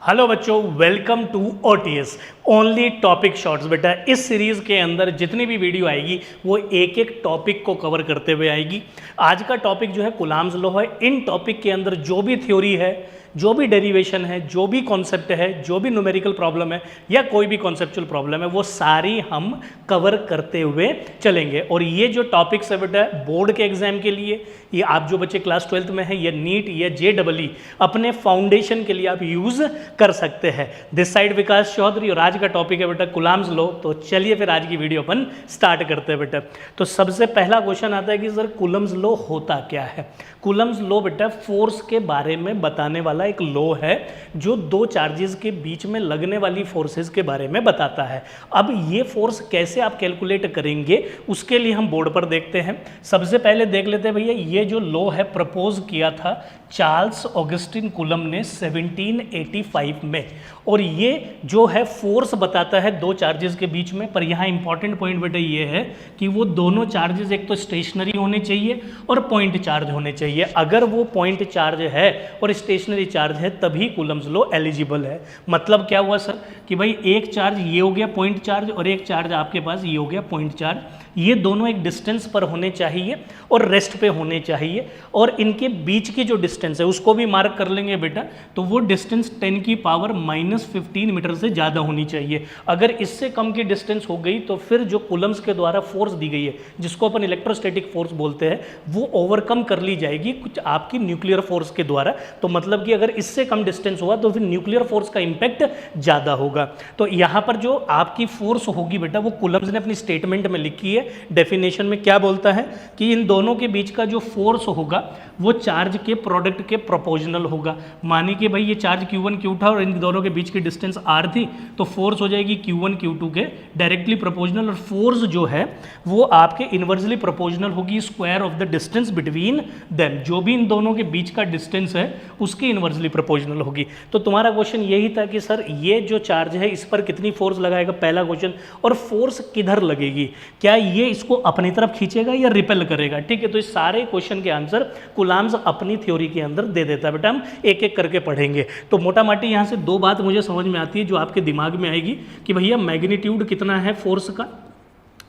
Hello बच्चों, welcome to OTS only topic shorts. बेटा इस सीरीज के अंदर जितनी भी वीडियो आएगी वो एक एक टॉपिक को कवर करते हुए आएगी। आज का टॉपिक जो है कुलाम्स लॉ है। इन टॉपिक के अंदर जो भी थ्योरी है, जो भी डेरिवेशन है, जो भी कॉन्सेप्ट है, जो भी न्यूमेरिकल प्रॉब्लम है या कोई भी कॉन्सेप्चुअल प्रॉब्लम है, वो सारी हम कवर करते हुए चलेंगे। और ये जो टॉपिक्स है बेटा बोर्ड के एग्जाम के लिए, ये आप जो बच्चे क्लास 12th में है, या नीट या JEE अपने फाउंडेशन के लिए आप यूज कर सकते हैं। दिस साइड विकास चौधरी और आज का टॉपिक है बेटा कुलाम्स लॉ। तो चलिए फिर आज की वीडियो अपन स्टार्ट करते हैं बेटा। तो सबसे पहला क्वेश्चन आता है कि सर कुलम्स लॉ होता क्या है। कुलम्स लॉ बेटा फोर्स के बारे में बताने वाला एक लॉ है जो दो चार्जेस के बीच में लगने वाली फोर्सेस के बारे में बताता है। अब ये फोर्स कैसे आप कैलकुलेट करेंगे उसके लिए हम बोर्ड पर देखते हैं। सबसे पहले देख लेते हैं भैया, ये जो लॉ है प्रपोज किया था चार्ल्स ऑगस्टिन कुलम ने 1785 में, और ये जो है फोर्स बताता है दो चार्जेस के बीच में। पर यहाँ इंपॉर्टेंट पॉइंट बेटा ये है कि वो दोनों चार्जेस एक तो स्टेशनरी होने चाहिए और पॉइंट चार्ज होने चाहिए। अगर वो पॉइंट चार्ज है और स्टेशनरी चार्ज है तभी कुलम्स लॉ एलिजिबल है। मतलब क्या हुआ सर कि भाई एक चार्ज ये हो गया पॉइंट चार्ज और एक चार्ज आपके पास ये हो गया पॉइंट चार्ज। ये दोनों एक डिस्टेंस पर होने चाहिए और रेस्ट पे होने चाहिए, और इनके बीच की जो डिस्टेंस है उसको भी मार्क कर लेंगे बेटा। तो वो डिस्टेंस 10⁻⁻15 मीटर से ज़्यादा होनी चाहिए। अगर इससे कम की डिस्टेंस हो गई तो फिर जो कुलम्स के द्वारा फोर्स दी गई है, जिसको अपन इलेक्ट्रोस्टैटिक फोर्स बोलते हैं, वो ओवरकम कर ली जाएगी कुछ आपकी न्यूक्लियर फोर्स के द्वारा। तो मतलब कि अगर इससे कम डिस्टेंस हुआ तो फिर न्यूक्लियर फोर्स का इंपैक्ट ज़्यादा होगा। तो यहाँ पर जो आपकी फोर्स होगी बेटा वो कुलम्स ने अपनी स्टेटमेंट में लिखी है। डेफिनेशन में क्या बोलता है कि इन दोनों के बीच का जो फोर्स होगा वो चार्ज के प्रोडक्ट के प्रोपोर्शनल होगा। मानिए कि भाई ये चार्ज Q1 Q था और इन दोनों के बीच की डिस्टेंस R थी, तो फोर्स हो जाएगी Q1 Q2 के डायरेक्टली प्रोपोर्शनल, और फोर्स जो है वो आपके इनवर्सली प्रोपोर्शनल होगी square of the distance between them. जो भी इन दोनों के बीच का डिस्टेंस है उसकी इनवर्सली प्रोपोर्शनल होगी। तो तुम्हारा क्वेश्चन यही था कि सर ये जो चार्ज है इस पर कितनी फोर्स लगाएगा, पहला क्वेश्चन, और फोर्स किधर लगेगी, क्या ये इसको अपनी तरफ खींचेगा या रिपेल करेगा। ठीक है, तो इस सारे क्वेश्चन के आंसर कुलाम्स अपनी थ्योरी के अंदर दे देता है बेटा। हम एक एक करके पढ़ेंगे। तो मोटा माटी यहाँ से दो बात मुझे समझ में आती है जो आपके दिमाग में आएगी कि भैया मैग्नीट्यूड कितना है फोर्स का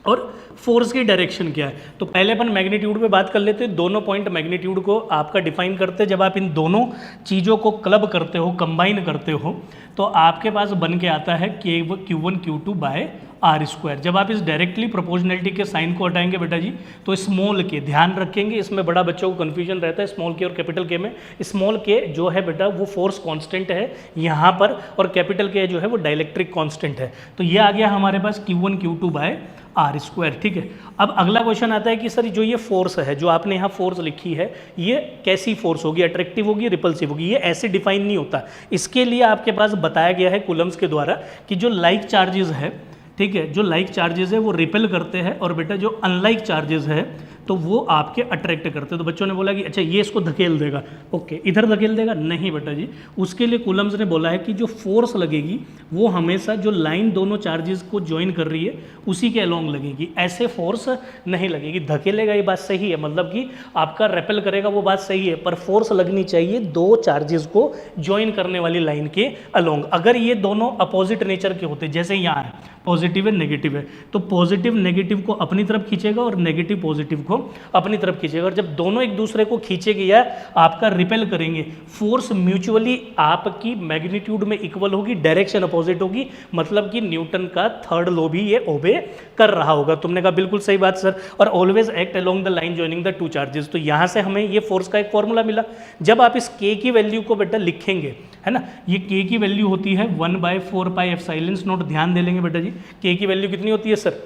और फोर्स की डायरेक्शन क्या है। तो पहले अपन मैग्नीट्यूड पे बात कर लेते हैं। दोनों पॉइंट मैग्नीट्यूड को आपका डिफाइन करते हैं। जब आप इन दोनों चीज़ों को क्लब करते हो, कंबाइन करते हो, तो आपके पास बन के आता है Q1 Q2 बाय R²। जब आप इस डायरेक्टली प्रोपोर्शनलिटी के साइन को हटाएंगे बेटा जी, तो स्मॉल के ध्यान रखेंगे, इसमें बड़ा बच्चों को कन्फ्यूजन रहता है स्मॉल के और कैपिटल के में। स्मॉल के जो है बेटा वो फोर्स कांस्टेंट है यहाँ पर, और कैपिटल के जो है वो डाइलेक्ट्रिक कांस्टेंट है। तो ये आ गया हमारे पास Q1 Q2 बाय R²। ठीक है, अब अगला क्वेश्चन आता है कि सर जो ये फोर्स है, जो आपने यहाँ फोर्स लिखी है, ये कैसी फोर्स होगी, अट्रैक्टिव होगी, रिपल्सिव होगी। ये ऐसे डिफाइन नहीं होता। इसके लिए आपके पास बताया गया है कुलम्स के द्वारा कि जो लाइक चार्जेस है, ठीक है, जो लाइक चार्जेस है वो रिपेल करते हैं, और बेटा जो अनलाइक चार्जेस है तो वो आपके अट्रैक्ट करते हैं। तो बच्चों ने बोला कि अच्छा ये इसको धकेल देगा, ओके, इधर धकेल देगा, नहीं बेटा जी। उसके लिए कुलम्स ने बोला है कि जो फोर्स लगेगी वो हमेशा जो लाइन दोनों चार्जेस को ज्वाइन कर रही है उसी के अलोंग लगेगी, ऐसे फोर्स नहीं लगेगी। धकेलेगा ये बात सही है, मतलब कि आपका रेपेल करेगा वो बात सही है, पर फोर्स लगनी चाहिए दो चार्जेस को ज्वाइन करने वाली लाइन के अलोंग। अगर ये दोनों अपोजिट नेचर के होते, जैसे यहाँ है पॉजिटिव है नेगेटिव है, तो पॉजिटिव नेगेटिव को अपनी तरफ खींचेगा और नेगेटिव पॉजिटिव को अपनी तरफ खींचेगा। और जब दोनों एक दूसरे को खींचेंगे या आपका रिपेल करेंगे, फोर्स म्यूचुअली आपकी मैग्नीट्यूड में इक्वल होगी, डायरेक्शन अपोजिट होगी, मतलब कि न्यूटन का थर्ड लॉ भी ये ओबे कर रहा होगा। तुमने कहा बिल्कुल सही बात सर। और always act along the line joining the two charges. तो यहाँ से हमें ये फोर्स का एक फॉर्मूला मिला। जब आप इस K की वैल्यू को बेटा लिखेंगे, है ना, ये K की वैल्यू होती है 1/4πε0। ध्यान दे लेंगे बेटा जी, K की वैल्यू कितनी होती है सर,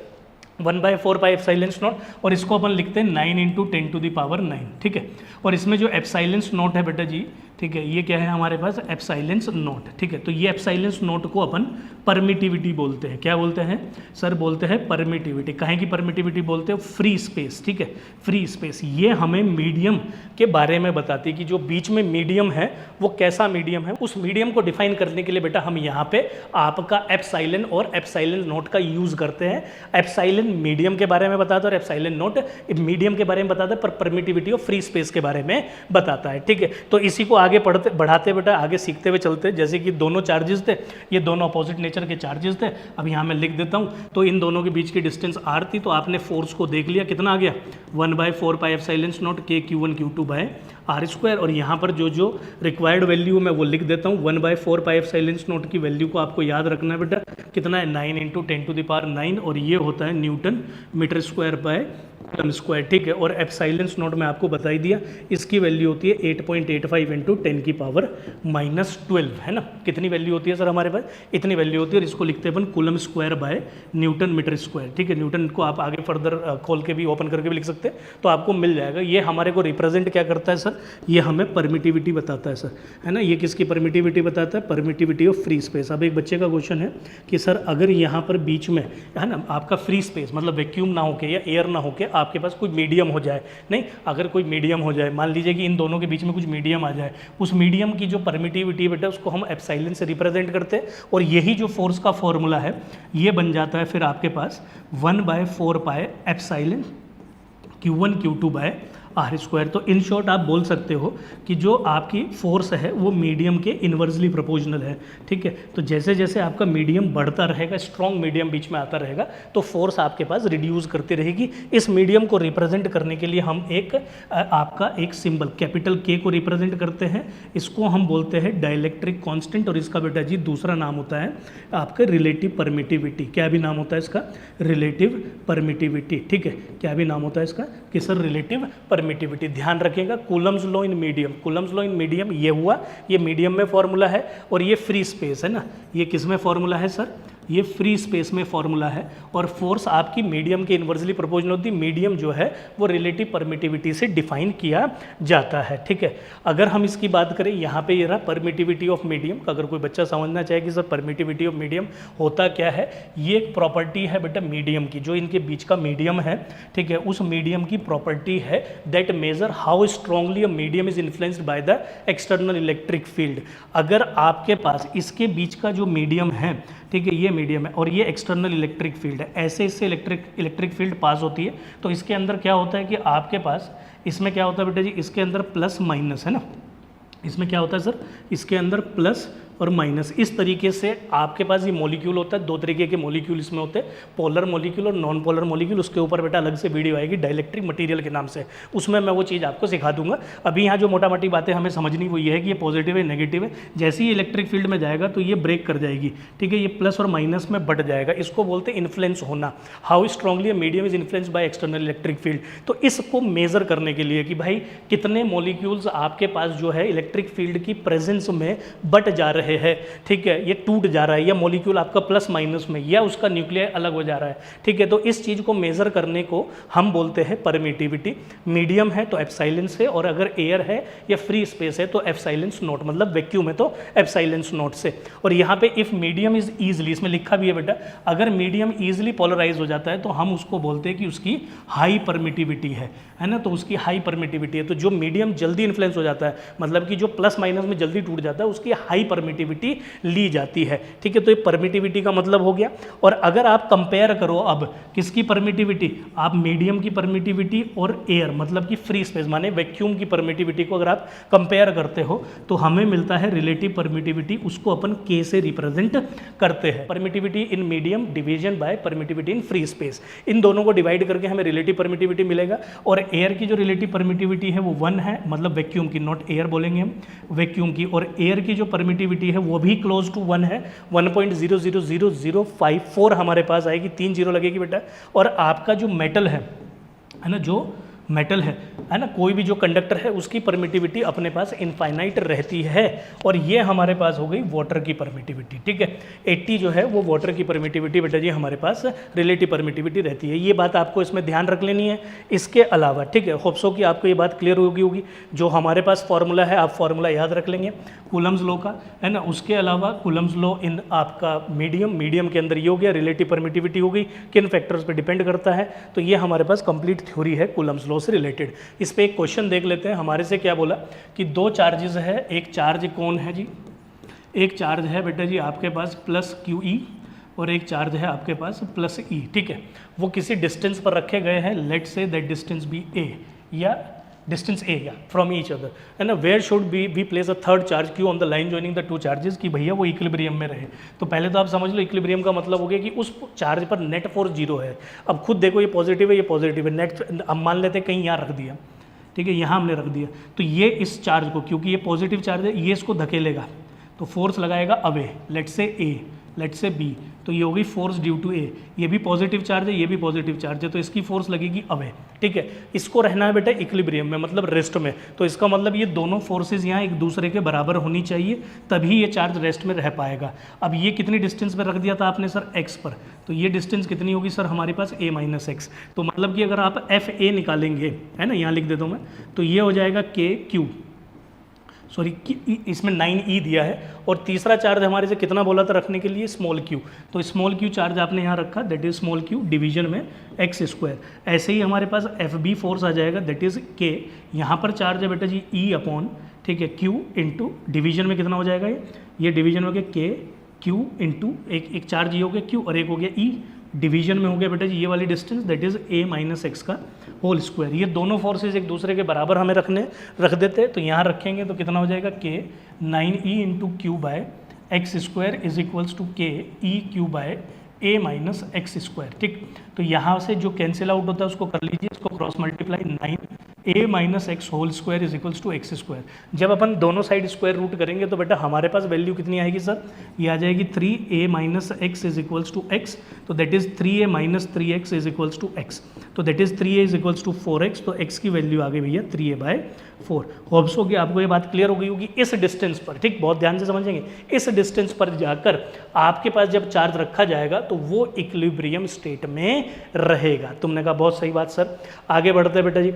1/4πε0, और इसको अपन लिखते हैं 9 × 10⁹ ठीक है। और इसमें जो ε0 है बेटा जी, ठीक है, ये क्या है हमारे पास ε0, ठीक है। तो ये ε0 को अपन परमिटिविटी बोलते हैं। क्या बोलते हैं सर, बोलते हैं परमिटिविटी। कहें कि परमिटिविटी बोलते हैं फ्री स्पेस, ठीक है, फ्री स्पेस। ये हमें मीडियम के बारे में बताती है कि जो बीच में मीडियम है वो कैसा मीडियम है। उस मीडियम को डिफाइन करने के लिए बेटा हम यहाँ पे आपका एप्सिलॉन और ε0 का यूज करते हैं। एप्सिलॉन मीडियम के बारे में बताता है और ε0 मीडियम के बारे में बताता है, पर परमिटिविटी और फ्री स्पेस के बारे में बताता है, ठीक है। तो इसी को आगे बढ़ाते बेटा, आगे सीखते हुए चलते। जैसे कि दोनों चार्जेस थे, ये दोनों अपोजिट नेचर के चार्जेस थे। अब यहाँ मैं लिख देता हूँ। तो इन दोनों के बीच की डिस्टेंस r थी, तो आपने फोर्स को देख लिया कितना आ गया, 1/4 pi epsilon not k q1 q2 by r square. और यहाँ पर जो जो रिक्वायर्ड वैल्यू मैं वो लिख देता हूँ। 1/4 पाई एप्सिलॉन नॉट की वैल्यू को आपको याद रखना है बेटा, कितना है 9 × 10⁻⁹ और ये होता है newton metre square by coulomb square, ठीक है। और एप्सिलॉन नॉट में आपको बता ही दिया, इसकी वैल्यू होती है 8.85 × 10⁻⁻12, है ना। कितनी वैल्यू होती है सर हमारे पास, इतनी वैल्यू होती है। और इसको लिखते हैं अपन coulomb square by newton metre square, ठीक है। न्यूटन को आप आगे फर्दर खोल के भी, ओपन करके भी लिख सकते हैं, तो आपको मिल जाएगा। ये हमारे को रिप्रेजेंट क्या करता है सर, ये हमें परमिटिविटी बताता है सर, है ना। ये किसकी परमिटिविटी बताता है, परमिटिविटी ऑफ फ्री स्पेस। अब एक बच्चे का क्वेश्चन है कि सर अगर यहाँ पर बीच में, है ना, आपका फ्री स्पेस मतलब वैक्यूम ना होके या एयर ना होके आपके पास कोई मीडियम हो जाए, नहीं, अगर कोई मीडियम हो जाए, मान लीजिए कि इन दोनों के बीच में कुछ मीडियम आ जाए, उस मीडियम की जो परमिटिविटी बेटा उसको हम एप्सिलॉन से रिप्रेजेंट करते हैं। और यही जो फोर्स का फॉर्मूला है ये बन जाता है फिर आपके पास 1/4 pi epsilon q1 q2 by r square. तो इन शॉर्ट आप बोल सकते हो कि जो आपकी फोर्स है वो मीडियम के इन्वर्सली प्रोपोर्शनल है, ठीक है। तो जैसे जैसे आपका मीडियम बढ़ता रहेगा, स्ट्रॉन्ग मीडियम बीच में आता रहेगा, तो फोर्स आपके पास रिड्यूस करती रहेगी। इस मीडियम को रिप्रेजेंट करने के लिए हम आपका एक सिंबल कैपिटल K को रिप्रेजेंट करते हैं। इसको हम बोलते हैं डाइलेक्ट्रिक कांस्टेंट, और इसका बेटा जी दूसरा नाम होता है आपका रिलेटिव परमिटिविटी। क्या भी नाम होता है इसका, रिलेटिव परमिटिविटी, ठीक है। क्या भी नाम होता है इसका कि सर रिलेटिव परमिटिविटी। ध्यान रखिएगा, Coulomb's law in medium, Coulomb's law in medium ये हुआ, ये मीडियम में फॉर्मूला है। और ये फ्री स्पेस है ना, ये किस में फॉर्मूला है सर, ये फ्री स्पेस में फॉर्मूला है। और फोर्स आपकी मीडियम के इन्वर्सली प्रोपोर्शनल होती है। मीडियम जो है वो रिलेटिव परमिटिविटी से डिफाइन किया जाता है, ठीक है। अगर हम इसकी बात करें, यहाँ पे ये रहा परमिटिविटी ऑफ मीडियम। अगर कोई बच्चा समझना चाहे कि सर परमिटिविटी ऑफ मीडियम होता क्या है, ये एक प्रॉपर्टी है बेटा मीडियम की, जो इनके बीच का मीडियम है, ठीक है, उस मीडियम की प्रॉपर्टी है that major how strongly a medium is influenced by the external electric field. अगर आपके पास इसके बीच का जो मीडियम है, ठीक है, ये मीडियम है और ये एक्सटर्नल इलेक्ट्रिक फील्ड है, ऐसे इससे इलेक्ट्रिक फील्ड पास होती है, तो इसके अंदर क्या होता है कि आपके पास, इसमें क्या होता है बेटा जी, इसके अंदर प्लस माइनस, है ना। इसमें क्या होता है सर, इसके अंदर प्लस और माइनस। इस तरीके से आपके पास ये मॉलिक्यूल होता है। दो तरीके के मॉलिक्यूल इसमें होते हैं, पोलर मॉलिक्यूल और नॉन पोलर मॉलिक्यूल। उसके ऊपर बेटा अलग से वीडियो आएगी डाइलेक्ट्रिक मटेरियल के नाम से, उसमें मैं वो चीज़ आपको सिखा दूंगा। अभी यहाँ जो मोटा मोटी बातें हमें समझनी वो ये है कि ये पॉजिटिव है, नेगेटिव है। जैसे ही इलेक्ट्रिक फील्ड में जाएगा तो ये ब्रेक कर जाएगी, ठीक है, ये प्लस और माइनस में बढ़ जाएगा। इसको बोलते हैं इन्फ्लुएंस होना, how strongly medium is influence by external electric field. तो इसको मेजर करने के लिए कि भाई कितने मॉलिक्यूल्स आपके पास जो है इलेक्ट्रिक फील्ड की प्रेजेंस में बट जा रहे हैं, ठीक है, ये टूट जा रहा है, या मॉलिक्यूल आपका प्लस माइनस में, या उसका न्यूक्लियर अलग हो जा रहा है, ठीक है। तो इस चीज को मेजर करने को हम बोलते हैं परमिटिविटी। मीडियम है तो एप्सिलॉन से, और अगर एयर है या फ्री स्पेस है तो एप्सिलॉन नॉट, मतलब वैक्यूम है तो एप्सिलॉन नॉट से। और यहाँ पे इफ मीडियम इज इजिली, इसमें लिखा भी है बेटा, अगर मीडियम इजिली पोलराइज हो जाता है तो हम उसको बोलते हैं कि उसकी हाई परमिटिविटी है ना, तो उसकी हाई परमिटिविटी है। तो जो मीडियम जल्दी इन्फ्लुएंस हो जाता है, मतलब कि जो प्लस माइनस में जल्दी टूट जाता है, उसकी हाई परमिटिविटी ली जाती है, ठीक है। तो ये परमिटिविटी का मतलब हो गया। और अगर आप कंपेयर करो अब किसकी परमिटिविटी, आप मीडियम की परमिटिविटी और एयर मतलब कि फ्री स्पेस माने वैक्यूम की परमिटिविटी को अगर आप कंपेयर करते हो तो हमें मिलता है रिलेटिव परमिटिविटी, उसको अपन K से रिप्रेजेंट करते हैं। Permittivity in medium division by permittivity in free space, इन दोनों को डिवाइड करके हमें रिलेटिव परमिटिविटी मिलेगा। और एयर की जो रिलेटिव परमिटिविटी है वो 1 है, मतलब वैक्यूम की, नॉट एयर बोलेंगे हम, वैक्यूम की। और एयर की जो परमिटिविटी है वो भी क्लोज टू 1 है, 1.00054 हमारे पास आएगी, 3 जीरो लगेगी बेटा। और आपका जो मेटल है ना, जो मेटल है ना, कोई भी जो कंडक्टर है उसकी परमिटिविटी अपने पास इनफाइनाइट रहती है। और ये हमारे पास हो गई वाटर की परमिटिविटी, ठीक है। 80 जो है वो वाटर की परमिटिविटी बेटा जी हमारे पास रिलेटिव परमिटिविटी रहती है। ये बात आपको इसमें ध्यान रख लेनी है। इसके अलावा, ठीक है, होप्सो की आपको ये बात क्लियर होगी। जो हमारे पास फॉर्मूला है आप फॉर्मूला याद रख लेंगे कूलम्स लॉ का, है ना। उसके अलावा कूलम्स लॉ इन आपका मीडियम के अंदर ये हो गया, रिलेटिव परमिटिविटी हो गई, किन फैक्टर्स पे डिपेंड करता है। तो ये हमारे पास कंप्लीट थ्योरी है कूलम्स लॉ से रिलेटेड। इस पे एक क्वेश्चन देख लेते हैं। हमारे से क्या बोला कि 2 चार्जेस है, एक चार्ज कौन है जी, एक चार्ज है बेटा जी आपके पास प्लस QE और एक चार्ज है आपके पास प्लस E, ठीक है। वो किसी डिस्टेंस पर रखे गए हैं, लेट से दैट डिस्टेंस बी A, या डिस्टेंस ए या फ्रॉम ईच अदर, है ना। Where should be place a third charge q on the line joining the two charges, कि भैया वो इक्विलिब्रियम में रहे। तो पहले तो आप समझ लो इक्विलिब्रियम का मतलब हो गया कि उस चार्ज पर नेट फोर्स जीरो है। अब खुद देखो ये पॉजिटिव है, ये पॉजिटिव है, नेट अब मान लेते हैं कहीं यहाँ रख दिया, ठीक है, यहाँ हमने रख दिया, तो ये इस चार्ज को, क्योंकि ये पॉजिटिव चार्ज है, ये इसको धकेलेगा तो फोर्स लगाएगा अवे, लेट से ए, लेट से बी, तो ये होगी फोर्स ड्यू टू ए। ये भी पॉजिटिव चार्ज है, ये भी पॉजिटिव चार्ज है, तो इसकी फोर्स लगेगी अवे, ठीक है। इसको रहना है बेटा इक्विलिब्रियम में, मतलब रेस्ट में। तो इसका मतलब ये दोनों फोर्सेज यहाँ एक दूसरे के बराबर होनी चाहिए, तभी ये चार्ज रेस्ट में रह पाएगा। अब ये कितनी डिस्टेंस पर रख दिया था आपने सर, एक्स पर, तो ये डिस्टेंस कितनी होगी सर हमारे पास, a माइनस एक्स। तो मतलब कि अगर आप एफ ए निकालेंगे, है ना, यहाँ लिख देता हूँ मैं, तो ये हो जाएगा के क्यू, सॉरी इसमें 9e दिया है, और तीसरा चार्ज हमारे से कितना बोला था रखने के लिए, स्मॉल क्यू। तो स्मॉल क्यू चार्ज आपने यहाँ रखा, that is small Q division में एक्स स्क्वायर। ऐसे ही हमारे पास एफ बी फोर्स आ जाएगा, दैट इज के, यहाँ पर चार्ज है बेटा जी ई अपॉन, ठीक है, क्यू इंटू डिवीजन में कितना हो जाएगा, ये डिवीजन हो गया के क्यू इंटू एक चार्ज ये हो गया क्यू और एक हो गया ई, डिवीजन में हो गया बेटा जी ये वाली distance, that is a minus x का होल स्क्वायर। ये दोनों फोर्सेज एक दूसरे के बराबर हमें रख देते हैं, तो यहाँ रखेंगे तो कितना हो जाएगा k 9e into q by x square is equals to k e q by a minus x square, ठीक। तो यहाँ से जो कैंसिल आउट होता है उसको कर लीजिए, इसको cross multiply 9a minus x whole square is equals to x square. जब अपन दोनों साइड स्क्वायर रूट करेंगे तो बेटा हमारे पास वैल्यू कितनी आएगी सर, ये आ जाएगी 3a minus x is equals to x, तो that is 3a minus 3x is equals to x, तो that is 3a is equals to 4x, तो x की वैल्यू आ गई भैया 3a बाय 4। होप्स हो कि आपको ये बात क्लियर हो गई होगी इस डिस्टेंस पर, ठीक, बहुत ध्यान से समझेंगे। इस डिस्टेंस पर जाकर आपके पास जब चार्ज रखा जाएगा तो वो इक्विलिब्रियम स्टेट में रहेगा। तुमने कहा बहुत सही बात सर। आगे बढ़ते हैं बेटा जी,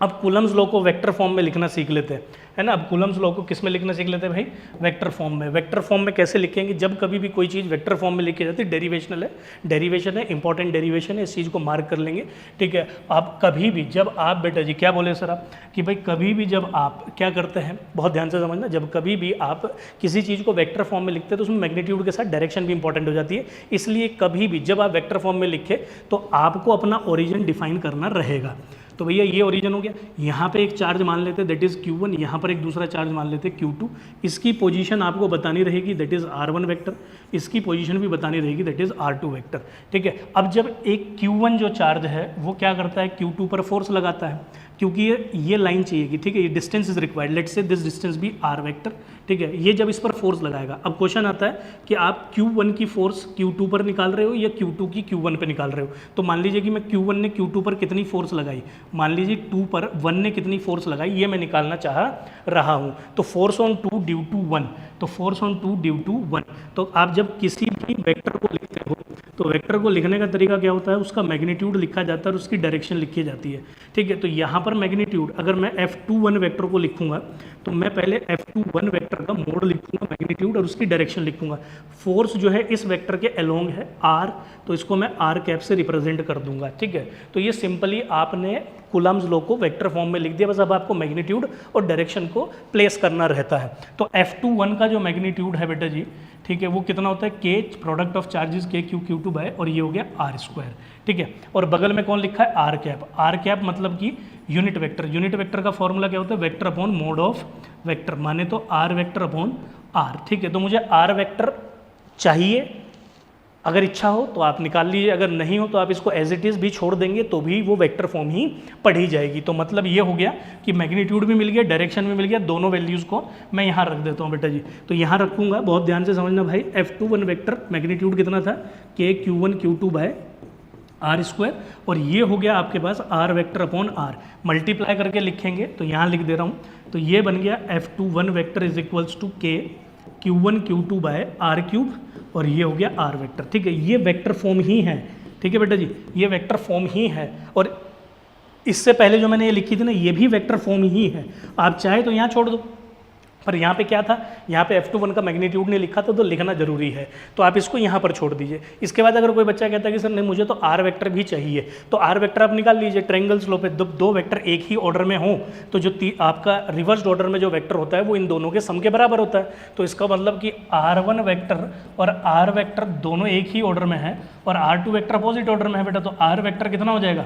अब कूलम्स लॉ को वेक्टर फॉर्म में लिखना सीख लेते हैं, है ना। अब कूलम्स लॉ को किस में लिखना सीख लेते हैं भाई, वेक्टर फॉर्म में। वेक्टर फॉर्म में कैसे लिखेंगे, जब कभी भी कोई चीज़ वेक्टर फॉर्म में लिखी जाती है, डेरिवेशन है, इंपॉर्टेंट डेरिवेशन है, इस चीज़ को मार्क कर लेंगे, ठीक है। आप कभी भी जब आप बेटा जी क्या बोले सर आप, कि भाई कभी भी जब आप क्या करते हैं, बहुत ध्यान से समझना, जब कभी भी आप किसी चीज़ को वेक्टर फॉर्म में लिखते हैं तो उसमें मैग्नीट्यूड के साथ डायरेक्शन भी इंपॉर्टेंट हो जाती है। इसलिए कभी भी जब आप वेक्टर फॉर्म में लिखे तो आपको अपना ओरिजिन डिफाइन करना रहेगा। तो भैया ये ओरिजिन हो गया, यहाँ पे एक चार्ज मान लेते हैं दैट इज़ Q1, यहाँ पर एक दूसरा चार्ज मान लेते हैं Q2, इसकी पोजीशन आपको बतानी रहेगी दैट इज़ R1 वेक्टर, इसकी पोजीशन भी बतानी रहेगी दैट इज़ R2 वेक्टर, ठीक है। अब जब एक Q1 जो चार्ज है वो क्या करता है, Q2 पर फोर्स लगाता है, क्योंकि ये लाइन चाहिए, ठीक है, ये distance is required, let's say this distance भी R वेक्टर, ठीक है। ये जब इस पर फोर्स लगाएगा, अब क्वेश्चन आता है कि आप Q1 की फोर्स Q2 पर निकाल रहे हो या Q2 की Q1 पर निकाल रहे हो। तो मान लीजिए कि मैं Q1 ने Q2 पर कितनी फोर्स लगाई, मान लीजिए 2 पर 1 ने कितनी फोर्स लगाई, ये मैं निकालना चाह रहा हूँ। तो फोर्स ऑन 2 ड्यू टू 1, तो फोर्स ऑन 2 ड्यू टू 1। तो आप जब किसी भी वेक्टर को लिखते हो तो वेक्टर को लिखने का तरीका क्या होता है, उसका मैग्नीट्यूड लिखा जाता है और उसकी डायरेक्शन लिखी जाती है, ठीक है। तो यहाँ पर मैग्नीट्यूड अगर मैं F21 वेक्टर को लिखूंगा तो मैं पहले F21 वेक्टर का मोड लिखूंगा, मैग्नीट्यूड, और उसकी डायरेक्शन लिखूंगा। फोर्स जो है इस वेक्टर के अलोंग है R, तो इसको मैं R कैप से रिप्रेजेंट कर दूंगा, ठीक है। तो ये सिंपली आपने कूलम्स लॉ को वेक्टर फॉर्म में लिख दिया, बस अब आपको मैग्नीट्यूड और डायरेक्शन को प्लेस करना रहता है। तो F21 का जो मैग्नीट्यूड है बेटा जी, ठीक है, वो कितना होता है, के प्रोडक्ट ऑफ चार्जेस के क्यू Q2 बाय, और ये हो गया R स्क्वायर, ठीक है। और बगल में कौन लिखा है, R कैप मतलब कि यूनिट वेक्टर का फॉर्मूला क्या होता है, vector upon mode of vector, माने तो R वेक्टर अपॉन R, ठीक है। तो मुझे R वेक्टर चाहिए, अगर इच्छा हो तो आप निकाल लीजिए, अगर नहीं हो तो आप इसको एज इट इज़ भी छोड़ देंगे तो भी वो वेक्टर फॉर्म ही पढ़ी जाएगी। तो मतलब ये हो गया कि मैग्नीट्यूड भी मिल गया, डायरेक्शन भी मिल गया, दोनों वैल्यूज़ को मैं यहाँ रख देता हूँ बेटा जी। तो यहाँ रखूँगा, बहुत ध्यान से समझना भाई, F21 वेक्टर मैग्नीट्यूड कितना था, के Q1 Q2 bye R square, और ये हो गया आपके पास R vector upon R, multiply करके लिखेंगे तो यहाँ लिख दे रहा हूँ, तो ये बन गया F21 vector is equals to के Q1 Q2 bye R cube, और ये हो गया R वेक्टर, ठीक है। ये वेक्टर फॉर्म ही है, ठीक है बेटा जी, ये वेक्टर फॉर्म ही है। और इससे पहले जो मैंने ये लिखी थी ना, ये भी वेक्टर फॉर्म ही है। आप चाहे तो यहाँ छोड़ दो, पर यहाँ पे क्या था, यहाँ पे F21 का मैग्नीट्यूड नहीं लिखा था, तो लिखना जरूरी है, तो आप इसको यहाँ पर छोड़ दीजिए। इसके बाद अगर कोई बच्चा कहता है कि सर नहीं मुझे तो R वेक्टर भी चाहिए, तो R वेक्टर आप निकाल लीजिए। ट्रायंगल्स लॉ पे दो वेक्टर एक ही ऑर्डर में हो तो जो आपका रिवर्स्ड ऑर्डर में जो वेक्टर होता है वो इन दोनों के सम के बराबर होता है। तो इसका मतलब कि R1 वेक्टर और R वेक्टर दोनों एक ही ऑर्डर में है और R2 वेक्टर अपोजिट ऑर्डर में है बेटा, तो R वेक्टर कितना हो जाएगा,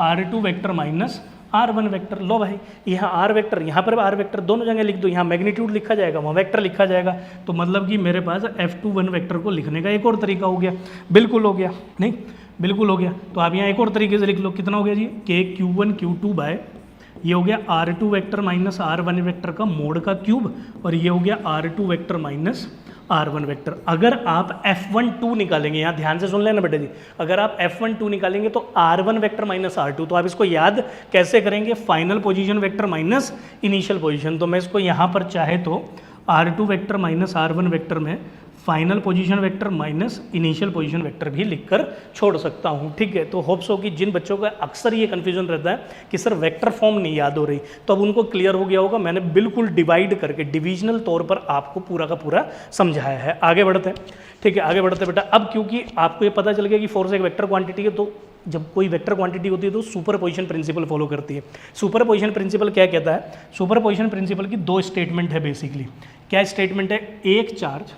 R2 vector minus R1 vector. लो भाई यहाँ R वेक्टर, यहाँ पर R वेक्टर, दोनों जगह लिख दो, यहाँ मैग्नीट्यूड लिखा जाएगा, वहाँ वेक्टर लिखा जाएगा। तो मतलब कि मेरे पास F21 वेक्टर को लिखने का एक और तरीका हो गया। बिल्कुल हो गया, नहीं बिल्कुल हो गया। तो आप यहाँ एक और तरीके से लिख लो, कितना हो गया जी, K Q1 Q2 बाय ये हो गया R2 vector minus R1 vector का मोड का क्यूब, और ये हो गया R2 vector minus R1 vector. अगर आप F12 निकालेंगे, यहाँ ध्यान से सुन लेना बेटे जी, अगर आप F12 निकालेंगे तो R1 वेक्टर माइनस R2, तो आप इसको याद कैसे करेंगे, final position vector minus initial position. तो मैं इसको यहाँ पर चाहे तो R2 vector minus R1 vector में final position vector minus initial position vector भी लिखकर छोड़ सकता हूँ, ठीक है। तो होप्स हो कि जिन बच्चों का अक्सर ये कन्फ्यूजन रहता है कि सर वेक्टर फॉर्म नहीं याद हो रही, तो अब उनको क्लियर हो गया होगा। मैंने बिल्कुल डिवाइड करके डिविजनल तौर पर आपको पूरा का पूरा समझाया है। आगे बढ़ते हैं, ठीक है, आगे बढ़ते बेटा। अब क्योंकि आपको ये पता चल गया कि फोर्स एक वेक्टर क्वांटिटी है, तो जब कोई वेक्टर क्वांटिटी होती है तो सुपर पोजिशन प्रिंसिपल फॉलो करती है। सुपर पोजिशन प्रिंसिपल क्या कहता है, सुपर पोजिशन प्रिंसिपल की दो स्टेटमेंट है बेसिकली। क्या स्टेटमेंट है, एक चार्ज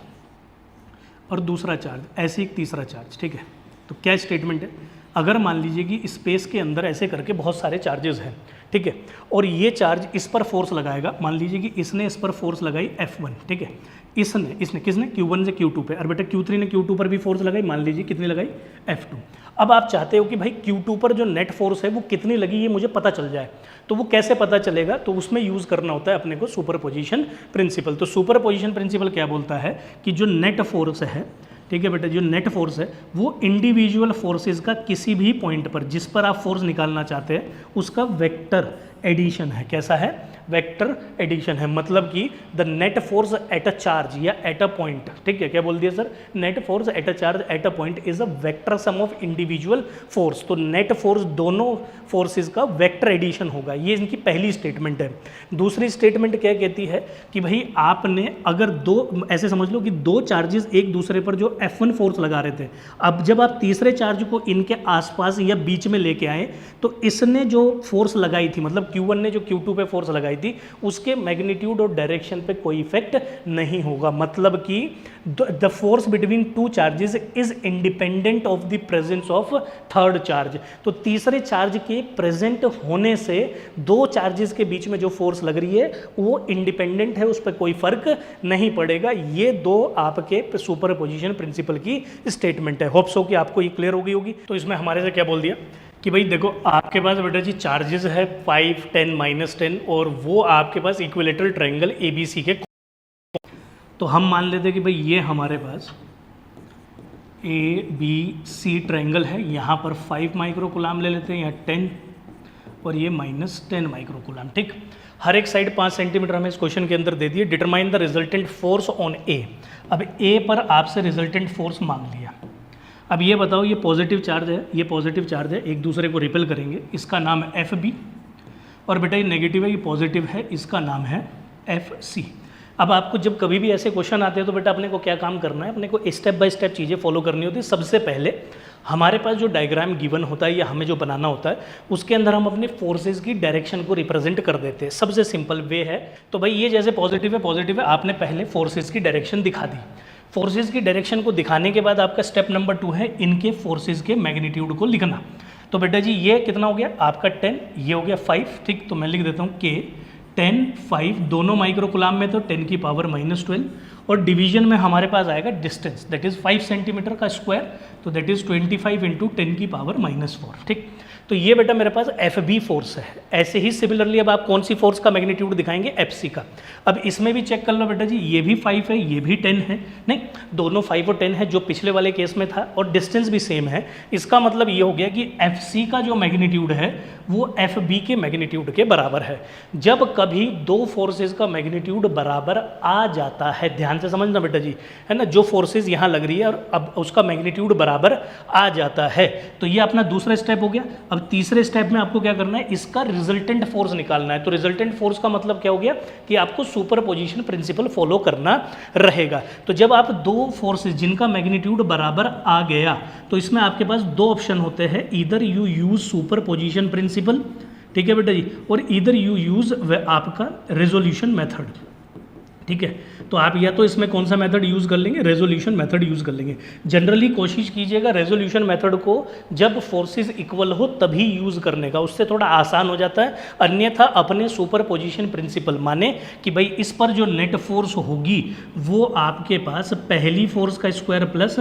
और दूसरा चार्ज, ऐसे एक तीसरा चार्ज, ठीक है। तो क्या स्टेटमेंट है, अगर मान लीजिए कि स्पेस के अंदर ऐसे करके बहुत सारे चार्जेस हैं, ठीक है, और ये चार्ज इस पर फोर्स लगाएगा, मान लीजिए कि इसने इस पर फोर्स लगाई F1, ठीक है, इसने किसने Q1 से Q2 पे, और बेटा Q3 ने Q2 पर भी फोर्स लगाई, मान लीजिए कितनी लगाई, F2। अब आप चाहते हो कि भाई Q2 पर जो नेट फोर्स है वो कितनी लगी ये मुझे पता चल जाए, तो वो कैसे पता चलेगा, तो उसमें यूज़ करना होता है अपने को सुपरपोजिशन प्रिंसिपल। तो सुपरपोजिशन प्रिंसिपल क्या बोलता है कि जो नेट फोर्स है, ठीक है बेटा, जो नेट फोर्स है वो इंडिविजुअल फोर्सेस का किसी भी पॉइंट पर जिस पर आप फोर्स निकालना चाहते हैं उसका वेक्टर एडिशन है। कैसा है, वेक्टर एडिशन है। मतलब कि the net force at a charge या एट अ पॉइंट, ठीक है, क्या बोल दिया sir, net force at a charge at a point is a vector sum of individual force. तो नेट फोर्स दोनों फोर्सेस का वेक्टर एडिशन होगा, ये इनकी पहली स्टेटमेंट है। दूसरी स्टेटमेंट क्या कहती है कि भाई आपने अगर दो, ऐसे समझ लो कि दो चार्जेस एक दूसरे पर जो F1 फोर्स लगा रहे थे, अब जब आप तीसरे चार्ज को इनके आसपास या बीच में लेके आए तो इसने जो फोर्स लगाई थी, मतलब Q1 ने जो Q2 पे फोर्स लगाई थी, उसके मैग्नीट्यूड और डायरेक्शन पे कोई इफेक्ट नहीं होगा। मतलब कि the force between two charges is independent of the presence of third charge. तो तीसरे चार्ज के प्रेजेंट होने से दो चार्जेस के बीच में जो फोर्स लग रही है वो इंडिपेंडेंट है, उस पर कोई फर्क नहीं पड़ेगा। ये दो आपके सुपरपोजिशन प्रिंसिपल की स्टेटमेंट है। होप्स हो कि आपको ये क्लियर हो गई होगी। तो इसमें हमारे से क्या बोल दिया कि भाई देखो आपके पास बेटा जी चार्जेस है 5, 10, -10, और वो आपके पास इक्विलेटरल ट्रायंगल ABC के। तो हम मान लेते हैं कि भाई ये हमारे पास ABC ट्रायंगल है, यहाँ पर 5 माइक्रोकुलाम ले लेते हैं, यहाँ 10 और ये -10 माइक्रोकुलाम, ठीक। हर एक साइड 5 सेंटीमीटर हमें इस क्वेश्चन के अंदर दे दिए। Determine the resultant force on A। अब A पर आपसे रिजल्टेंट फोर्स मांग लिया। अब ये बताओ, ये पॉजिटिव चार्ज है, ये पॉजिटिव चार्ज है, एक दूसरे को रिपेल करेंगे, इसका नाम है FB, और बेटा ये नेगेटिव है, ये पॉजिटिव है, इसका नाम है FC। अब आपको जब कभी भी ऐसे क्वेश्चन आते हैं तो बेटा अपने को क्या काम करना है, अपने को स्टेप बाय स्टेप चीज़ें फॉलो करनी होती है। सबसे पहले हमारे पास जो डायग्राम गिवन होता है या हमें जो बनाना होता है उसके अंदर हम अपने फोर्सेस की डायरेक्शन को रिप्रेजेंट कर देते हैं। सबसे सिंपल वे है। तो भाई ये जैसे पॉजिटिव है, आपने पहले फोर्सेस की डायरेक्शन दिखा दी। फोर्सेस की डायरेक्शन को दिखाने के बाद आपका स्टेप नंबर 2 है इनके फोर्सेस के मैग्नीट्यूड को लिखना। तो बेटा जी ये कितना हो गया आपका 10, ये हो गया 5, ठीक। तो मैं लिख देता हूँ K 10, 5 दोनों माइक्रोकुलाम में, तो 10 की पावर -12, और डिवीजन में हमारे पास आएगा डिस्टेंस, दैट इज़ 5 सेंटीमीटर का स्क्वायर, तो दैट इज़ 25 × 10 की पावर -4, ठीक। तो ये बेटा मेरे पास FB फोर्स है। ऐसे ही सिमिलरली अब आप कौन सी फोर्स का मैग्नीट्यूड दिखाएंगे, FC का। अब इसमें भी चेक कर लो बेटा जी, ये भी 5 है, ये भी 10 है, नहीं दोनों 5 और 10 है जो पिछले वाले केस में था, और डिस्टेंस भी सेम है। इसका मतलब ये हो गया कि FC का जो मैग्नीट्यूड है वो FB के मैग्नीट्यूड के बराबर है। जब कभी दो फोर्सेस का मैग्नीट्यूड बराबर आ जाता है, ध्यान से समझना बेटा जी, है ना, जो फोर्सेस यहाँ लग रही है और अब उसका मैग्नीट्यूड बराबर आ जाता है, तो ये अपना दूसरा स्टेप हो गया। अब तीसरे स्टेप में आपको क्या करना है, इसका रिजल्टेंट फोर्स निकालना है। तो रिजल्टेंट फोर्स का मतलब क्या हो गया कि आपको सुपरपोजिशन प्रिंसिपल फॉलो करना रहेगा। तो जब आप दो फोर्सेस जिनका मैग्नीट्यूड बराबर आ गया तो इसमें आपके पास दो ऑप्शन होते हैं, either you use superposition principle, ठीक है बेटा जी, और ईदर यू यूज आपका रेजोल्यूशन मेथड, ठीक है। तो आप या तो इसमें कौन सा मेथड यूज़ कर लेंगे, रेजोल्यूशन मेथड यूज़ कर लेंगे। जनरली कोशिश कीजिएगा रेजोल्यूशन मेथड को जब फोर्सेस इक्वल हो तभी यूज़ करने का, उससे थोड़ा आसान हो जाता है। अन्यथा अपने सुपरपोजिशन प्रिंसिपल माने कि भाई इस पर जो नेट फोर्स होगी वो आपके पास पहली फोर्स का स्क्वायर प्लस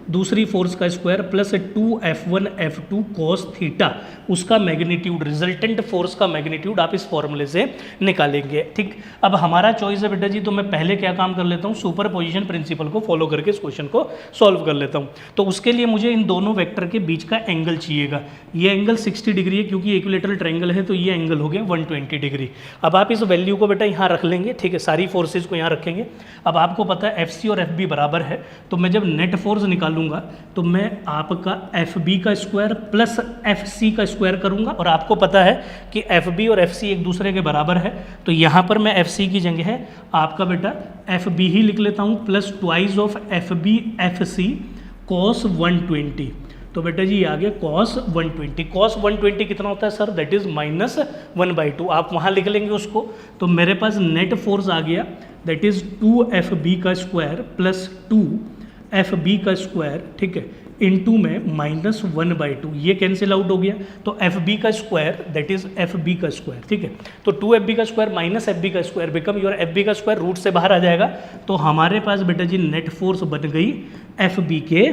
दूसरी फोर्स का square plus 2F1 F2 cos theta, उसका मैग्नीट्यूड, रिजल्टेंट फोर्स का मैग्नीट्यूड आप इस फॉर्मूले से निकालेंगे। ठीक, अब हमारा चॉइस है बेटा जी, तो मैं पहले क्या काम कर लेता हूँ, सुपरपोजिशन प्रिंसिपल को फॉलो करके इस क्वेश्चन को सॉल्व कर लेता हूँ। तो उसके लिए मुझे इन दोनों वेक्टर के बीच का एंगल चाहिएगा। ये एंगल 60 डिग्री है क्योंकि इक्विलेटरल ट्रायंगल है, तो ये एंगल हो गया 120 डिग्री। अब आप इस वैल्यू को बेटा यहाँ रख लेंगे, ठीक है, सारी फोर्सेज को यहाँ रखेंगे। अब आपको पता है FC और FB बराबर है, तो मैं जब नेट फोर्स निकालूंगा तो मैं आपका FB का स्क्वायर प्लस FC का स्क्वायर करूंगा, और आपको पता है कि FB और FC एक दूसरे के बराबर है, तो यहाँ पर मैं FC की जगह है आपका बेटा FB ही लिख लेता हूँ, plus twice of FB FC cos 120। तो बेटा जी आ गया cos 120। cos 120 कितना होता है सर, दैट इज -1/2। आप वहाँ लिख लेंगे उसको, तो मेरे पास नेट फोर्स आ गया दैट इज 2FB का स्क्वायर प्लस 2FB का स्क्वायर, ठीक है, इनटू में -1/2, ये कैंसिल आउट हो गया। तो FB का स्क्वायर दैट इज FB का स्क्वायर, ठीक है, तो 2FB का स्क्वायर माइनस FB का स्क्वायर बिकम योर FB का स्क्वायर, रूट से बाहर आ जाएगा। तो हमारे पास बेटा जी नेट फोर्स बन गई FB के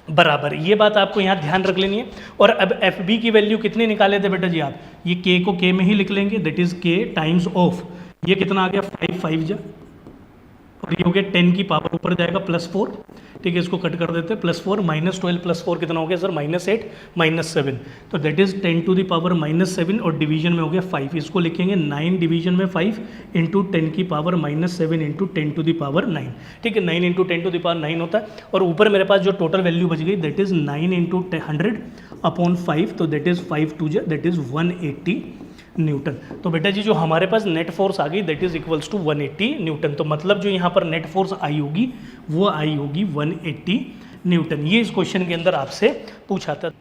बराबर। ये बात आपको यहाँ ध्यान रख लेनी है। और अब FB की वैल्यू कितनी निकाले थे बेटा जी आप, ये K को K में ही लिख लेंगे, that is K times of, ये कितना आ गया 5 जा, और ये हो गया 10 की पावर ऊपर जाएगा +4, ठीक है, इसको कट कर देते हैं, +4 -12 +4 कितना हो गया सर, -8 -7, तो that is 10 to the power -7, और डिवीजन में हो गया 5, इसको लिखेंगे 9 डिवीजन में 5 इंटू 10 की power -7 into 10 to the power 9, ठीक है, 9 इंटू 10 टू द पावर 9 होता है। और ऊपर मेरे पास जो टोटल वैल्यू बच गई दैट इज 9 इंटू 100 अपॉन 5, तो that is 5 2 that is 180 newton. तो बेटा जी जो हमारे पास नेट फोर्स आ गई that is equals to 180 newton. तो मतलब जो यहाँ पर नेट फोर्स आई होगी वो आई होगी 180 न्यूटन। ये इस क्वेश्चन के अंदर आपसे पूछा था।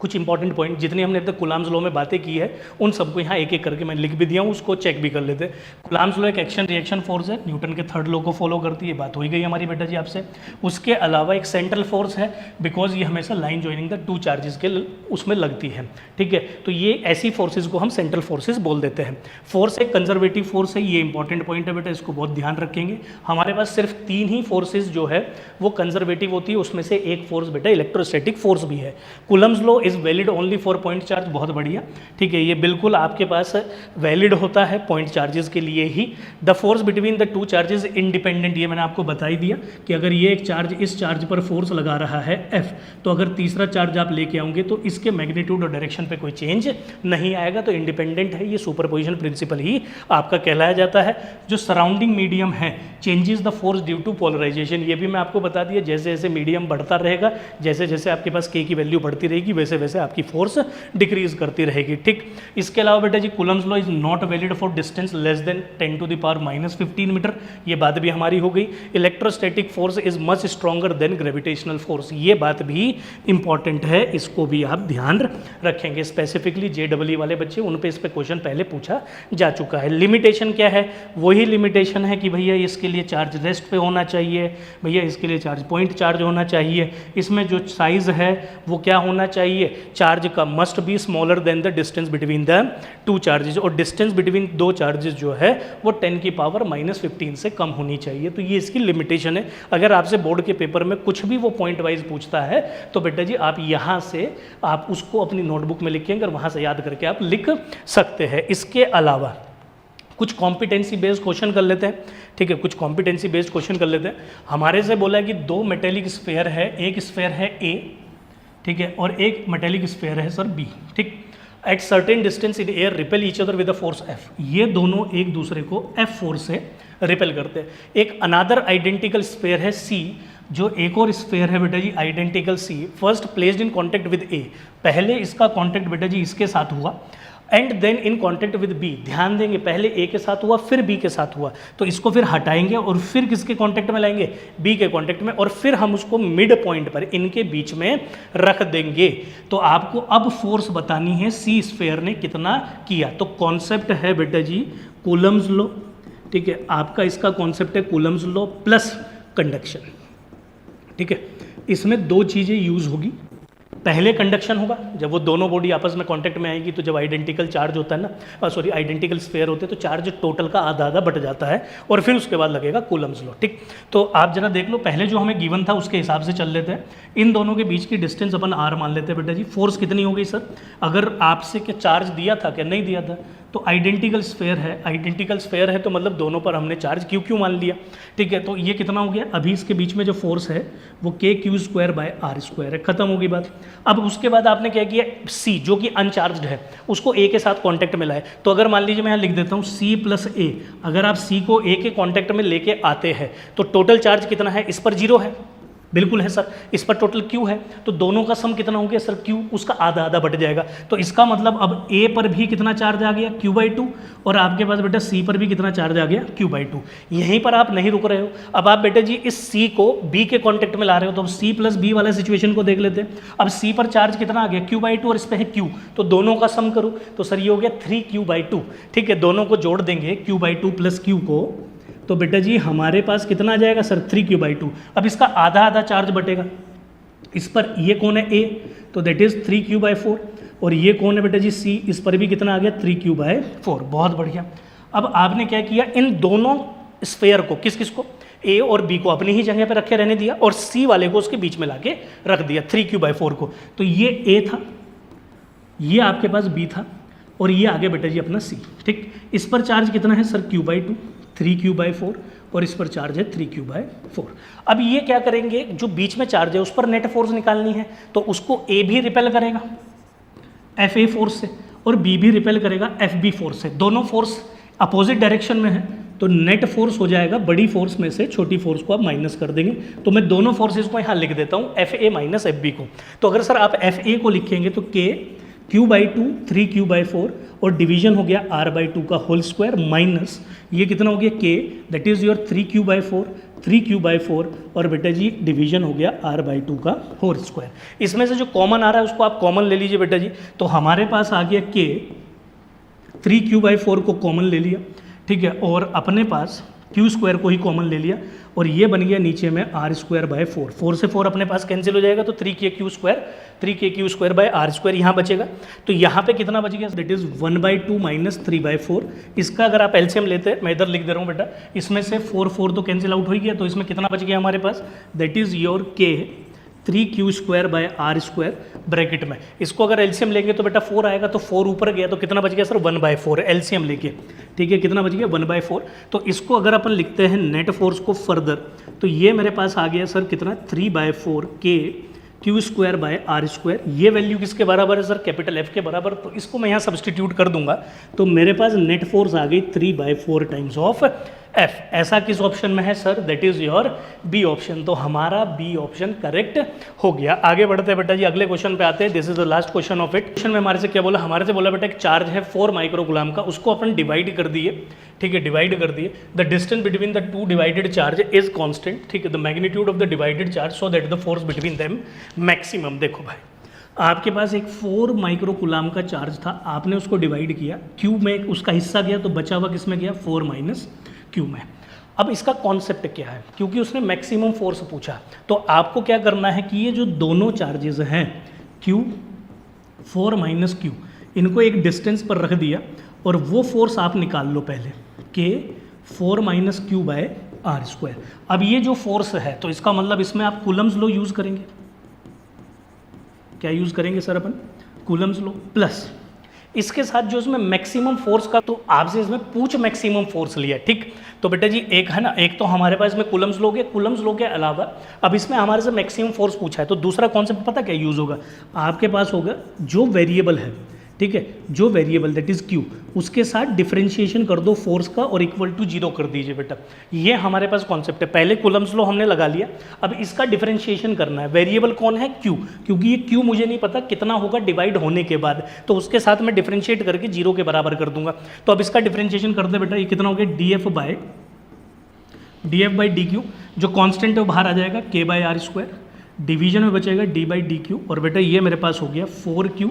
कुछ इंपॉर्टेंट पॉइंट जितनी हमने अब तक कुलाम्स लॉ में बातें की है उन सबको यहाँ एक एक करके मैं लिख भी दिया हूँ, उसको चेक भी कर लेते हैं। कुलाम्स लॉ एक एक्शन रिएक्शन फोर्स है, न्यूटन के थर्ड लॉ को फॉलो करती है, बात हो ही गई हमारी बेटा जी आपसे। उसके अलावा एक सेंट्रल फोर्स है, बिकॉज ये हमेशा line joining the two charges के उसमें लगती है, ठीक है, तो ये ऐसी फोर्सेज को हम सेंट्रल फोर्सेज बोल देते हैं। फोर्स एक कंजर्वेटिव फोर्स है, ये इंपॉर्टेंट पॉइंट है बेटा, इसको बहुत ध्यान रखेंगे। हमारे पास सिर्फ 3 ही फोर्सेज जो है वो कंजर्वेटिव होती है, उसमें से एक फोर्स बेटा इलेक्ट्रोस्टैटिक फोर्स भी है। Coulomb's law is valid only for point charge, बहुत बढ़िया, ठीक है, ये बिल्कुल आपके पास वैलिड होता है पॉइंट चार्जेस के लिए ही। The force between the two charges independent, ये मैंने आपको बता ही दिया कि अगर ये एक चार्ज इस चार्ज पर फोर्स लगा रहा है F, तो अगर तीसरा चार्ज आप लेके आओगे तो इसके मैग्नीट्यूड और डायरेक्शन पे कोई चेंज नहीं आएगा, तो इंडिपेंडेंट है, ये सुपरपोजिशन प्रिंसिपल ही आपका कहलाया जाता है। जो सराउंडिंग मीडियम है changes the force due to polarization, ये भी मैं आपको बता दिया, जैसे जैसे मीडियम बढ़ता रहेगा, जैसे जैसे आपके पास K की वैल्यू बढ़ती रहेगी वैसे वैसे आपकी फोर्स डिक्रीज करती रहेगी, ठीक। इसके अलावा बेटा जी coulomb's law is not valid for distance less than 10 to the power -15 metre, ये बात भी हमारी हो गई। Electrostatic force is much stronger than gravitational force, ये बात भी इंपॉर्टेंट है, इसको भी आप ध्यान रखेंगे। स्पेसिफिकली JEE वाले बच्चे उन पे इस पे क्वेश्चन पहले पूछा जा चुका है। लिमिटेशन क्या है, वही लिमिटेशन है कि भैया इसके लिए चार्ज रेस्ट पे होना चाहिए, भैया इसके लिए चार्ज पॉइंट चार्ज होना चाहिए, इसमें जो साइज है वो क्या होना चाहिए, चार्ज का must be smaller than the distance between the two charges, और डिस्टेंस बिटवीन दो चार्जेस जो है वो 10 की पावर -15 से कम होनी चाहिए, तो ये इसकी लिमिटेशन है। अगर आपसे बोर्ड के पेपर में कुछ भी वो पॉइंट वाइज पूछता है तो बेटा जी आप यहाँ से आप उसको अपनी नोटबुक में लिखेंगे और वहाँ से याद करके आप लिख सकते हैं। इसके अलावा कुछ कॉम्पिटेंसी बेस्ड क्वेश्चन कर लेते हैं, ठीक है, कुछ कॉम्पिटेंसी बेस्ड क्वेश्चन कर लेते हैं। हमारे से बोला है कि 2 मेटेलिक स्फेयर है, एक स्फेयर है A, ठीक है, और एक मेटेलिक स्फेयर है सर B, ठीक। At certain distance in air repel each other with the force F, ये दोनों एक दूसरे को F फोर्स से रिपेल करते हैं। एक अनादर आइडेंटिकल स्फेयर है C, जो एक और स्फेयर है बेटा जी identical C, first placed in contact with A, पहले इसका कॉन्टेक्ट बेटा जी इसके साथ हुआ, and then in contact with B, ध्यान देंगे पहले A के साथ हुआ फिर B के साथ हुआ, तो इसको फिर हटाएंगे और फिर किसके कॉन्टेक्ट में लाएंगे, B के कॉन्टेक्ट में, और फिर हम उसको मिड पॉइंट पर इनके बीच में रख देंगे। तो आपको अब फोर्स बतानी है C स्फेयर ने कितना किया। तो कॉन्सेप्ट है बेटा जी कूलम्स लॉ, ठीक है, आपका इसका कॉन्सेप्ट है कूलम्स लॉ प्लस कंडक्शन। ठीक है, इसमें दो चीज़ें यूज़ होगी। पहले कंडक्शन होगा, जब वो दोनों बॉडी आपस में कांटेक्ट में आएगी, तो जब आइडेंटिकल चार्ज होता है ना, सॉरी आइडेंटिकल स्फीयर होते हैं, तो चार्ज टोटल का आधा आधा बट जाता है और फिर उसके बाद लगेगा कूलम्स लॉ। ठीक, तो आप जरा देख लो, पहले जो हमें गिवन था उसके हिसाब से चल लेते हैं। इन दोनों के बीच की डिस्टेंस अपन r मान लेते हैं बेटा जी। फोर्स कितनी हो गई सर? अगर आपसे क्या चार्ज दिया था क्या? नहीं दिया था, तो आइडेंटिकल स्फीयर है, आइडेंटिकल स्फीयर है तो मतलब दोनों पर हमने चार्ज क्यू क्यू मान लिया। ठीक है, तो ये कितना हो गया? अभी इसके बीच में जो फोर्स है वो k q square by r square है। खत्म होगी बात। अब उसके बाद आपने क्या किया, सी जो कि अनचार्ज्ड है उसको ए के साथ कांटेक्ट में लाए। तो अगर मान लीजिए मैं यहाँ लिख देता हूँ सी प्लस ए, अगर आप सी को ए के कांटेक्ट में लेके आते हैं तो टोटल चार्ज कितना है? इस पर 0 है, बिल्कुल है सर। इस पर टोटल क्यू है, तो दोनों का सम कितना हो गया सर? क्यू, उसका आधा आधा बट जाएगा। तो इसका मतलब अब ए पर भी कितना चार्ज आ गया? Q/2, और आपके पास बेटा सी पर भी कितना चार्ज आ गया? Q/2। यहीं पर आप नहीं रुक रहे हो, अब आप बेटा जी इस सी को बी के कॉन्टेक्ट में ला रहे हो, तो अब सी प्लस बी वाला सिचुएशन को देख लेते हैं। अब सी पर चार्ज कितना आ गया? Q/2, और इस पर है Q, तो दोनों का सम करो तो सर ये हो गया 3Q/2। ठीक है, दोनों को जोड़ देंगे Q/2 प्लस Q को, तो बेटा जी हमारे पास कितना आ जाएगा सर? 3Q/2। अब इसका आधा आधा चार्ज बटेगा। इस पर ये कौन है? A, तो दैट इज 3Q/4, और ये कौन है बेटा जी? C, इस पर भी कितना आ गया? 3Q/4। बहुत बढ़िया। अब आपने क्या किया, इन दोनों स्फेयर को, किस किस को? A और B को अपनी ही जगह पर रखे रहने दिया, और C वाले को उसके बीच में लाके रख दिया 3Q/4 को। तो ये A था, ये आपके पास B था, और ये आगे बेटा जी अपना C। ठीक, इस पर चार्ज कितना है सर? Q/2, 3Q/4, और इस पर चार्ज है 3Q/4। अब ये क्या करेंगे, जो बीच में चार्ज है उस पर नेट फोर्स निकालनी है, तो उसको A भी रिपेल करेगा FA फोर्स से, और B भी रिपेल करेगा FB फोर्स से। दोनों फोर्स अपोजिट डायरेक्शन में है, तो नेट फोर्स हो जाएगा बड़ी फोर्स में से छोटी फोर्स को आप माइनस कर देंगे। तो मैं दोनों फोर्सेस को यहाँ लिख देता हूँ, FA माइनस FB को। तो अगर सर आप FA को लिखेंगे तो K Q/2 3Q/4, और डिवीजन हो गया R/2 का होल स्क्वायर, माइनस ये कितना हो गया? K, that is your 3Q/4, और बेटा जी डिवीजन हो गया R/2 का होल स्क्वायर। इसमें से जो कॉमन आ रहा है उसको आप कॉमन ले लीजिए बेटा जी। तो हमारे पास आ गया K, 3Q/4 को कॉमन ले लिया, ठीक है, और अपने पास Q² को ही कॉमन ले लिया, और ये बन गया नीचे में R²/4। 4 से 4 अपने पास कैंसिल हो जाएगा, तो 3KQ² यहाँ बचेगा। तो यहाँ पे कितना बच गया? That is 1/2 minus 3/4। इसका अगर आप एलसीएम लेते हैं, मैं इधर लिख दे रहा हूँ बेटा, इसमें से 4 तो कैंसिल आउट हो गया, तो इसमें कितना बच गया हमारे पास? That is your K 3Q²/R² bracket में। इसको अगर एलसीएम लेंगे तो बेटा 4 आएगा, तो 4 ऊपर गया तो कितना बच गया सर? 1/4 एलसीएम लेके। ठीक है, कितना बच गया? 1/4। तो इसको अगर अपन लिखते हैं नेट फोर्स को फर्दर, तो ये मेरे पास आ गया सर कितना? 3/4 K Q²/R²। ये वैल्यू किसके बराबर है सर? कैपिटल F के बराबर। तो इसको मैं यहाँ सब्सटीट्यूट कर दूंगा, तो मेरे पास नेट फोर्स आ गई 3/4 टाइम्स ऑफ F। ऐसा किस ऑप्शन में है sir? That is your b option. तो हमारा बी ऑप्शन करेक्ट हो गया। आगे बढ़ते हैं बेटा जी, अगले क्वेश्चन पे आते हैं। This is the last question of it. Question में हमारे से क्या बोला? हमारे से बोला बेटा एक चार्ज है 4 माइक्रोकूलम का, उसको अपन डिवाइड कर दिए। ठीक है, डिवाइड कर दिए। The distance between the two divided charge is constant. ठीक है, the magnitude of the divided charge so that the force between them maximum. देखो भाई, आपके पास एक 4 माइक्रोकूलम का चार्ज था, आपने उसको डिवाइड किया, क्यू में उसका हिस्सा गया, तो बचा हुआ किस में गया? 4 माइनस क्यू में। अब इसका कॉन्सेप्ट क्या है? क्योंकि उसने मैक्सिमम फोर्स पूछा, तो आपको क्या करना है कि ये जो दोनों चार्जेस हैं Q 4 माइनस Q, इनको एक डिस्टेंस पर रख दिया, और वो फोर्स आप निकाल लो पहले, K 4 माइनस Q/R²। अब ये जो फोर्स है, तो इसका मतलब इसमें आप कूलम्स लॉ यूज़ करेंगे। क्या यूज़ करेंगे सर अपन? Coulomb's law. प्लस इसके साथ जो इसमें मैक्सिमम फोर्स का, तो आपसे इसमें पूछ मैक्सिमम फोर्स लिया। ठीक, तो बेटा जी एक है ना, एक तो हमारे पास इसमें कूलम्स लॉ के, कूलम्स लॉ के अलावा अब इसमें हमारे से मैक्सिमम फोर्स पूछा है, तो दूसरा कॉन्सेप्ट पता क्या यूज़ होगा? आपके पास होगा जो वेरिएबल है, ठीक है, जो वेरिएबल दैट इज Q, उसके साथ डिफरेंशिएशन कर दो फोर्स का और इक्वल टू 0 कर दीजिए बेटा। ये हमारे पास कॉन्सेप्ट है। पहले कूलम्स लॉ हमने लगा लिया, अब इसका डिफरेंशिएशन करना है। वेरिएबल कौन है? Q, क्योंकि ये Q मुझे नहीं पता कितना होगा डिवाइड होने के बाद, तो उसके साथ मैं डिफरेंशिएट करके 0 के बराबर कर दूंगा। तो अब इसका डिफरेंशिएशन कर दे बेटा, ये कितना हो गया? dF/dQ, जो कॉन्स्टेंट है वो बाहर आ जाएगा, K/R², डिवीजन में बचेगा D/dQ, और बेटा ये मेरे पास हो गया 4Q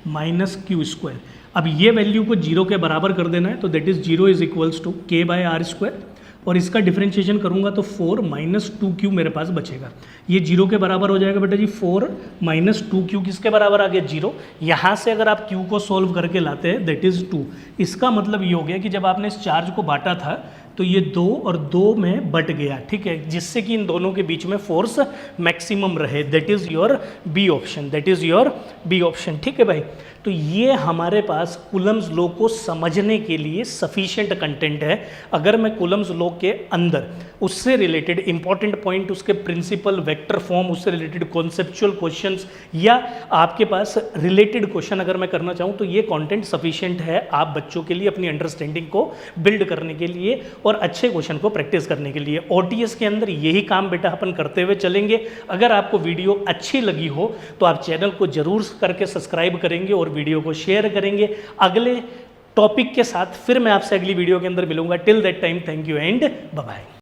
माइनस Q²। अब ये वैल्यू को जीरो के बराबर कर देना है, तो that is zero is equals to k by r square, और इसका डिफरेंशिएशन करूंगा तो 4 माइनस 2q मेरे पास बचेगा। ये जीरो के बराबर हो जाएगा बेटा जी, 4 माइनस 2q किसके बराबर आ गया, जीरो। यहाँ से अगर आप q को सोल्व करके लाते हैं दैट इज 2। इसका मतलब ये हो गया कि जब आपने इस चार्ज को बांटा था तो ये 2 और 2 में बट गया, ठीक है, जिससे कि इन दोनों के बीच में फोर्स मैक्सिमम रहे, that is your b option, that is your b option, ठीक है भाई। तो ये हमारे पास कूलम्स लॉ को समझने के लिए सफिशिएंट कंटेंट है। अगर मैं कूलम्स लॉ के अंदर उससे रिलेटेड इंपॉर्टेंट पॉइंट, उसके प्रिंसिपल, वेक्टर फॉर्म, उससे रिलेटेड कॉन्सेप्चुअल क्वेश्चंस या आपके पास रिलेटेड क्वेश्चन अगर मैं करना चाहूँ तो ये कंटेंट सफिशिएंट है आप बच्चों के लिए अपनी अंडरस्टैंडिंग को बिल्ड करने के लिए और अच्छे क्वेश्चन को प्रैक्टिस करने के लिए। ओटीएस के अंदर यही काम बेटा अपन करते हुए चलेंगे। अगर आपको वीडियो अच्छी लगी हो तो आप चैनल को जरूर करके सब्सक्राइब करेंगे और वीडियो को शेयर करेंगे। अगले टॉपिक के साथ फिर मैं आपसे अगली वीडियो के अंदर मिलूंगा। Till that time, thank you and bye bye.